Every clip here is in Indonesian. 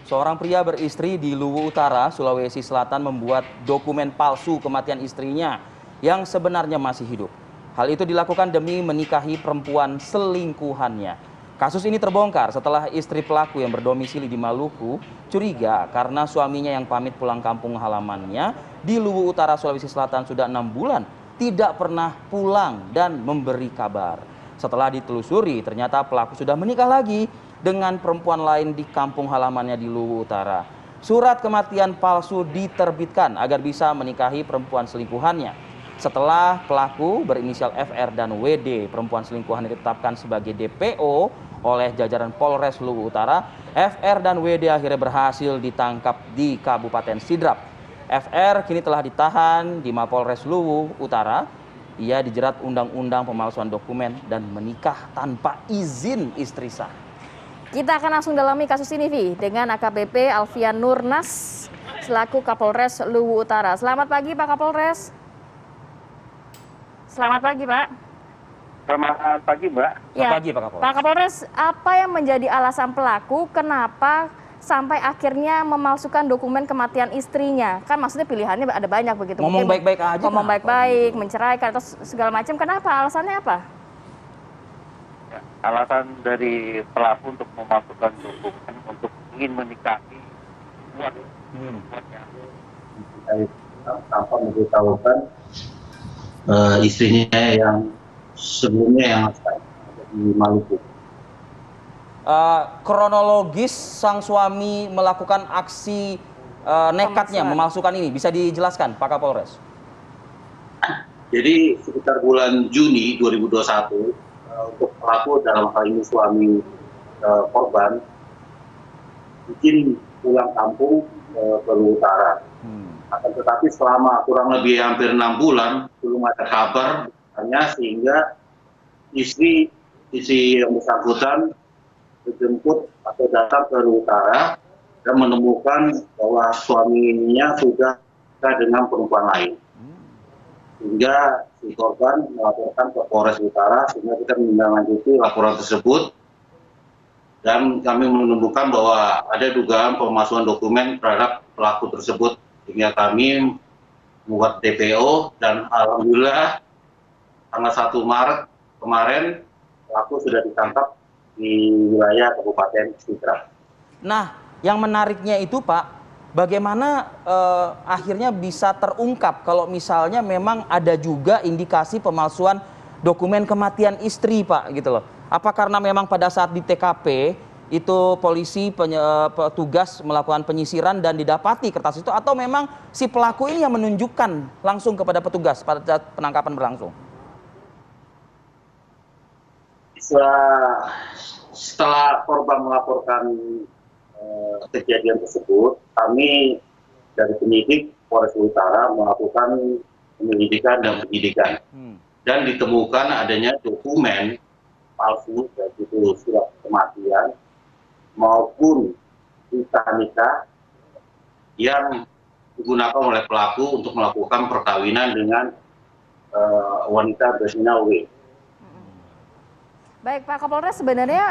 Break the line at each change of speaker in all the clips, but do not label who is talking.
Seorang pria beristri di Luwu Utara, Sulawesi Selatan membuat dokumen palsu kematian istrinya yang sebenarnya masih hidup. Hal itu dilakukan demi menikahi perempuan selingkuhannya. Kasus ini terbongkar setelah istri pelaku yang berdomisili di Maluku curiga karena suaminya yang pamit pulang kampung halamannya di Luwu Utara, Sulawesi Selatan sudah 6 bulan tidak pernah pulang dan memberi kabar. Setelah ditelusuri, ternyata pelaku sudah menikah lagi dengan perempuan lain di kampung halamannya di Luwu Utara. Surat kematian palsu diterbitkan agar bisa menikahi perempuan selingkuhannya. Setelah pelaku berinisial FR dan WD, perempuan selingkuhan ditetapkan sebagai DPO oleh jajaran Polres Luwu Utara, FR dan WD akhirnya berhasil ditangkap di Kabupaten Sidrap. FR kini telah ditahan di Mapolres Luwu Utara. Ia dijerat undang-undang pemalsuan dokumen dan menikah tanpa izin istri sah.
Kita akan langsung dalami kasus ini, Vi, dengan AKBP Alfian Nurnas selaku Kapolres Luwu Utara. Selamat pagi, Pak Kapolres. Selamat pagi, Pak.
Selamat pagi, Mbak.
Selamat pagi, Pak Kapolres.
Pak Kapolres, apa yang menjadi alasan pelaku kenapa sampai akhirnya memalsukan dokumen kematian istrinya? Kan maksudnya pilihannya ada banyak begitu.
Ngomong baik-baik aja.
Ngomong baik-baik, menceraikan atau segala macam. Kenapa? Alasannya apa?
Ya, alasan dari pelaku untuk memasukkan dokumen untuk ingin menikahi perempuannya. Tanpa memberitahukan istrinya yang sebelumnya yang ada di Maluku.
Kronologis sang suami melakukan aksi nekatnya memalsukan ini bisa dijelaskan, Pak Kapolres?
Jadi sekitar bulan Juni 2021 untuk pelaku dalam hal ini suami korban izin pulang kampung ke Luwu Utara. Akan tetapi selama kurang lebih hampir 6 bulan belum ada kabar sehingga istri yang bersangkutan dijemput atau datang ke Luwu Utara dan menemukan bahwa suaminya sudah dengan perempuan lain. Sehingga si korban melaporkan ke Polres Utara, sehingga kita menindaklanjuti laporan tersebut dan kami menemukan bahwa ada dugaan pemalsuan dokumen terhadap pelaku tersebut, sehingga kami membuat DPO dan alhamdulillah tanggal 1 Maret kemarin pelaku sudah ditangkap di wilayah Kabupaten Sidrap.
Nah, yang menariknya itu, Pak, bagaimana akhirnya bisa terungkap kalau misalnya memang ada juga indikasi pemalsuan dokumen kematian istri, Pak, gitu loh. Apa karena memang pada saat di TKP itu polisi petugas melakukan penyisiran dan didapati kertas itu, atau memang si pelaku ini yang menunjukkan langsung kepada petugas pada saat penangkapan berlangsung?
Setelah korban melaporkan kejadian tersebut, kami dari penyidik Polres Utara melakukan penyelidikan dan penyidikan. Dan ditemukan adanya dokumen palsu, yaitu surat kematian maupun berita nikah yang digunakan oleh pelaku untuk melakukan perkawinan dengan wanita berinisial W.
Baik, Pak Kapolres, sebenarnya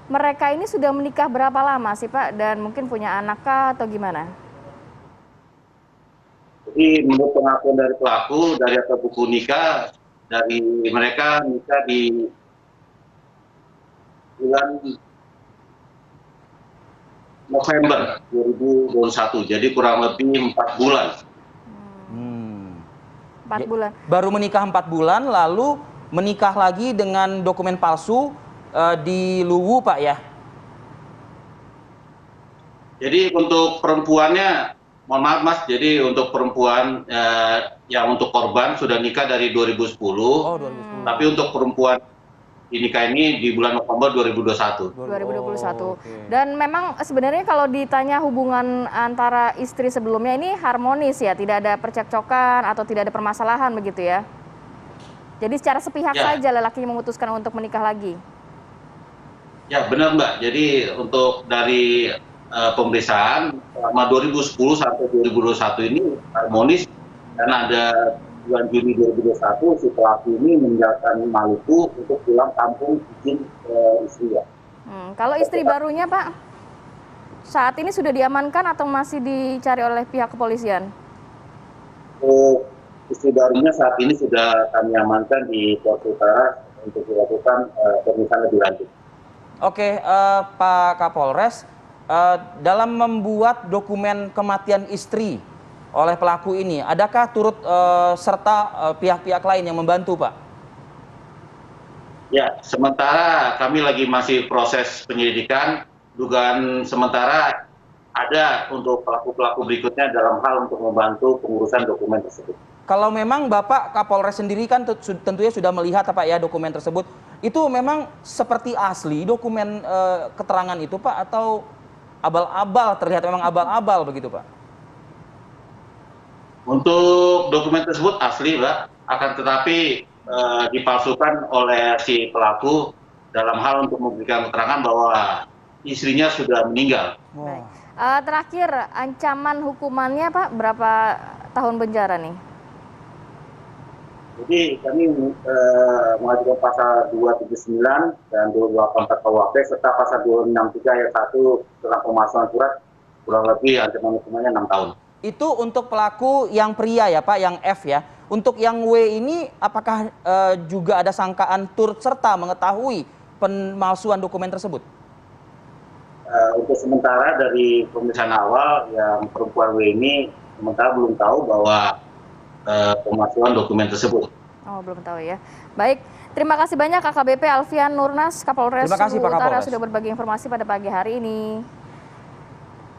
mereka ini sudah menikah berapa lama sih, Pak? Dan mungkin punya anak kah atau gimana?
Jadi menurut pengakuan dari pelaku, dari akta buku nikah, dari mereka nikah di bulan November 2021, jadi kurang lebih 4 bulan.
4 bulan.
Baru menikah 4 bulan, lalu menikah lagi dengan dokumen palsu di Luwu, Pak, ya? Jadi untuk perempuannya, mohon maaf Mas, jadi untuk perempuan yang untuk korban sudah nikah dari 2010. Oh, 2010. Tapi untuk perempuan nikah ini di bulan November 2021.
2021. Dan memang sebenarnya kalau ditanya hubungan antara istri sebelumnya ini harmonis ya, tidak ada percekcokan atau tidak ada permasalahan begitu ya? Jadi secara sepihak saja lelakinya memutuskan untuk menikah lagi.
Ya benar Mbak, jadi untuk dari pemeriksaan selama 2010 sampai 2021 ini harmonis, dan ada bulan Juni 2021 si pelaku ini meninggalkan Maluku untuk pulang kampung izin istri ya.
Kalau istri barunya Pak? saat ini sudah diamankan atau masih dicari oleh pihak kepolisian?
Istri barunya saat ini sudah kami amankan di Polres Utara untuk dilakukan pemeriksaan lebih lanjut.
Oke, Pak Kapolres, dalam membuat dokumen kematian istri oleh pelaku ini, adakah turut serta pihak-pihak lain yang membantu, Pak?
Ya, sementara kami lagi masih proses penyelidikan, dugaan sementara ada untuk pelaku-pelaku berikutnya dalam hal untuk membantu pengurusan dokumen tersebut.
Kalau memang Bapak Kapolres sendiri kan tentunya sudah melihat Pak ya dokumen tersebut, itu memang seperti asli dokumen keterangan itu Pak, atau abal-abal, terlihat memang abal-abal begitu Pak?
Untuk dokumen tersebut asli Pak, akan tetapi dipalsukan oleh si pelaku dalam hal untuk memberikan keterangan bahwa istrinya sudah meninggal.
Baik. Terakhir, ancaman hukumannya Pak, berapa tahun penjara nih?
Jadi kami mengajukan pasal 279 dan 284 KUHP serta pasal 263 ayat 1 tentang pemalsuan surat, kurang lebih ancaman hukumannya 6 tahun.
Itu untuk pelaku yang pria ya Pak, yang F ya. Untuk yang W ini apakah juga ada sangkaan turut serta mengetahui pemalsuan dokumen tersebut?
Untuk sementara dari pemeriksaan awal yang perempuan W ini sementara belum tahu bahwa pemalsuan dokumen tersebut.
Oh, belum tahu ya. Baik, terima kasih banyak AKBP Alfian Nurnas, Kapolres
Terima kasih, Pak
Luwu Utara
Kapolres.
sudah berbagi informasi pada pagi hari ini.